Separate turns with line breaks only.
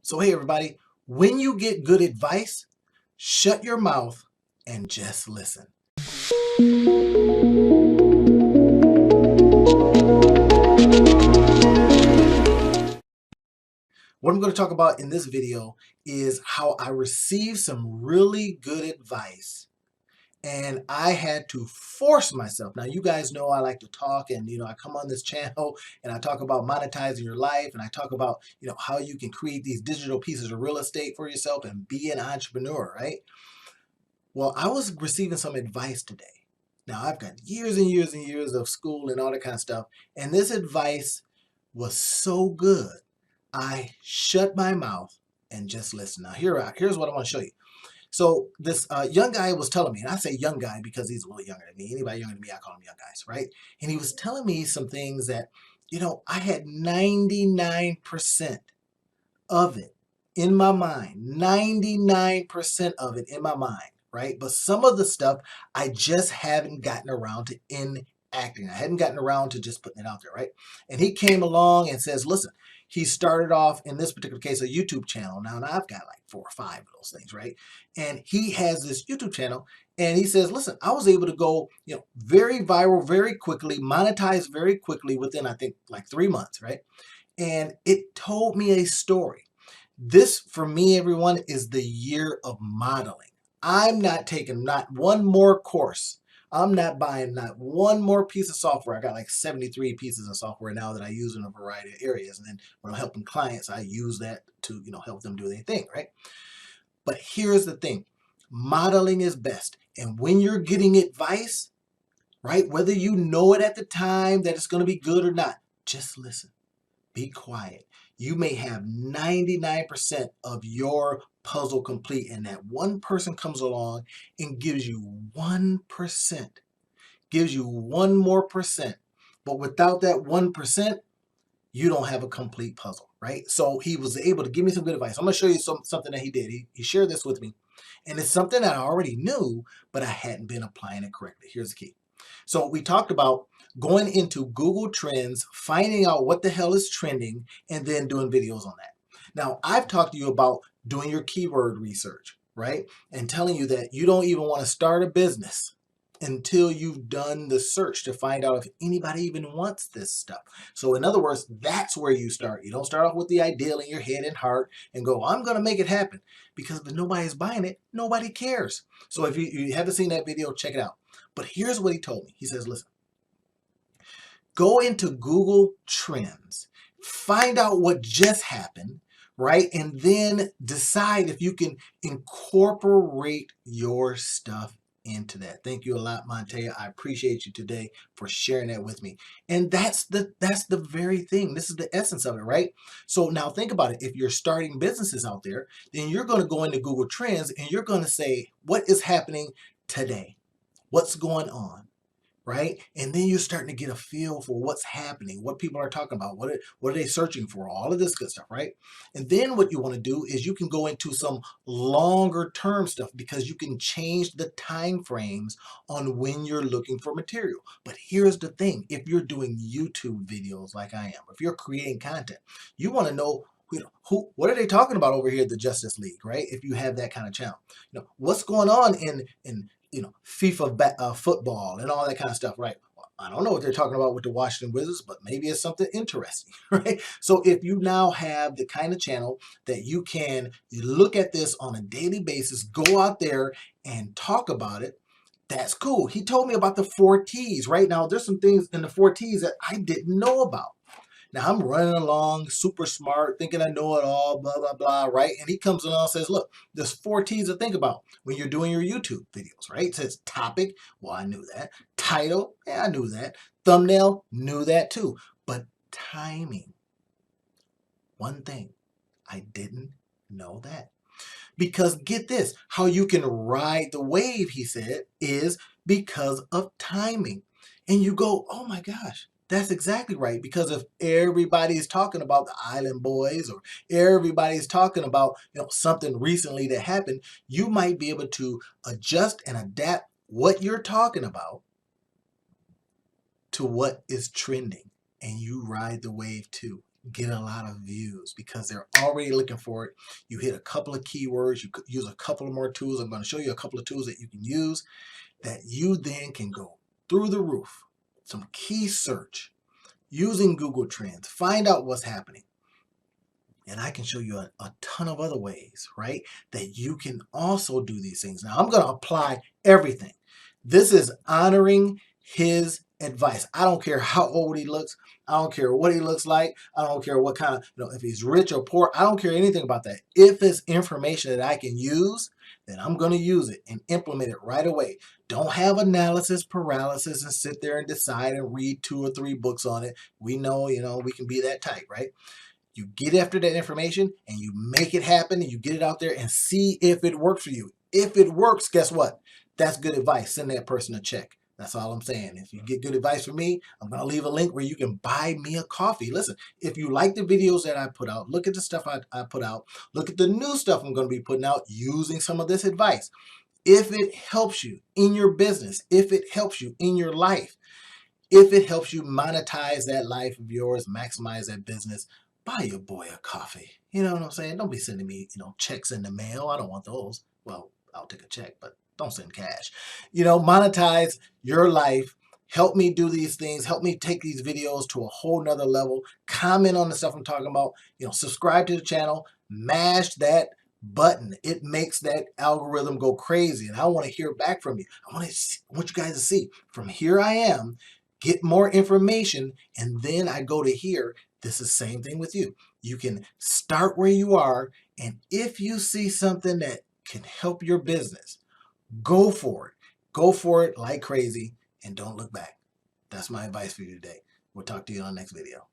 So hey everybody, when you get good advice, shut your mouth and just listen. What I'm going to talk about in this video is how I received some really good advice and I had to force myself. Now, you guys know I like to talk and, I come on this channel and I talk about monetizing your life and I talk about, how you can create these digital pieces of real estate for yourself and be an entrepreneur, right? Well, I was receiving some advice today. Now, I've got years and years and years of school and all that kind of stuff, and this advice was so good, I shut my mouth and just listened. Now, here's what I want to show you. So this young guy was telling me, and I say young guy because he's a little younger than me. Anybody younger than me, I call them young guys, right? And he was telling me some things that, I had 99% of it in my mind, 99% of it in my mind, right? But some of the stuff I just haven't gotten around to enacting. I hadn't gotten around to just putting it out there, right? And he came along and says, listen, he started off in this particular case, a YouTube channel. Now I've got like 4 or 5 of those things, right? And he has this YouTube channel and he says, listen, I was able to go, very viral, very quickly, monetize very quickly within, I think, like 3 months, right? And it told me a story. This, for me, everyone, is the year of modeling. I'm not taking not one more course. I'm not buying not one more piece of software. I got like 73 pieces of software now that I use in a variety of areas. And then when I'm helping clients, I use that to, help them do their thing, right? But here's the thing. Modeling is best. And when you're getting advice, right, whether you know it at the time that it's going to be good or not, just listen. Be quiet. You may have 99% of your puzzle complete, and that one person comes along and gives you 1%, gives you one more percent. But without that 1%, you don't have a complete puzzle, right? So he was able to give me some good advice. I'm going to show you something that he did. He shared this with me, and it's something that I already knew, but I hadn't been applying it correctly. Here's the key. So we talked about going into Google Trends, finding out what the hell is trending, and then doing videos on that. Now, I've talked to you about doing your keyword research, right? And telling you that you don't even want to start a business until you've done the search to find out if anybody even wants this stuff. So in other words, that's where you start. You don't start off with the ideal in your head and heart and go, I'm going to make it happen. Because if nobody's buying it, nobody cares. So if you haven't seen that video, check it out. But here's what he told me. He says, listen, go into Google Trends, find out what just happened, right? And then decide if you can incorporate your stuff into that. Thank you a lot, Montay. I appreciate you today for sharing that with me. And that's the very thing. This is the essence of it, right? So now think about it. If you're starting businesses out there, then you're going to go into Google Trends and you're going to say, what is happening today? What's going on? Right? And then you're starting to get a feel for what's happening, what people are talking about, what are they searching for, all of this good stuff, right? And then what you want to do is you can go into some longer term stuff because you can change the time frames on when you're looking for material. But here's the thing, if you're doing YouTube videos like I am, if you're creating content, you want to know what are they talking about over here at the Justice League, right? If you have that kind of channel, what's going on in FIFA football and all that kind of stuff, right? Well, I don't know what they're talking about with the Washington Wizards, but maybe it's something interesting, right? So if you now have the kind of channel that you can look at this on a daily basis, go out there and talk about it, that's cool. He told me about the 4 T's, right? Now, there's some things in the 4 T's that I didn't know about. Now I'm running along, super smart, thinking I know it all, blah, blah, blah, right? And he comes along and says, look, there's 4 T's to think about when you're doing your YouTube videos, right? It says topic, well, I knew that. Title, yeah, I knew that. Thumbnail, knew that too. But timing, one thing, I didn't know that. Because get this, how you can ride the wave, he said, is because of timing. And you go, oh my gosh, that's exactly right. Because if everybody's talking about the Island Boys or everybody's talking about something recently that happened, you might be able to adjust and adapt what you're talking about to what is trending. And you ride the wave too. get a lot of views because they're already looking for it. You hit a couple of keywords, you could use a couple of more tools. I'm going to show you a couple of tools that you can use that you then can go through the roof. Some key search using Google Trends, find out what's happening. And I can show you a ton of other ways, right, that you can also do these things. Now, I'm going to apply everything. This is honoring his advice. I don't care how old he looks. I don't care what he looks like. I don't care what kind of, if he's rich or poor. I don't care anything about that. If it's information that I can use, then I'm going to use it and implement it right away. Don't have analysis paralysis and sit there and decide and read 2 or 3 books on it. We know, we can be that type, right? You get after that information and you make it happen and you get it out there and see if it works for you. If it works, guess what? That's good advice. Send that person a check. That's all I'm saying. If you get good advice from me, I'm going to leave a link where you can buy me a coffee. Listen, if you like the videos that I put out, look at the stuff I put out. Look at the new stuff I'm going to be putting out using some of this advice. If it helps you in your business, if it helps you in your life, if it helps you monetize that life of yours, maximize that business, buy your boy a coffee. You know what I'm saying? Don't be sending me, checks in the mail. I don't want those. Well, I'll take a check, but don't send cash. Monetize your life. Help me do these things. Help me take these videos to a whole nother level. Comment on the stuff I'm talking about. Subscribe to the channel. Mash that button. It makes that algorithm go crazy. And I want to hear back from you. I want you guys to see from here I am, get more information, and then I go to here. This is the same thing with you. You can start where you are, and if you see something that can help your business, go for it. Go for it like crazy, and don't look back. That's my advice for you today. We'll talk to you on the next video.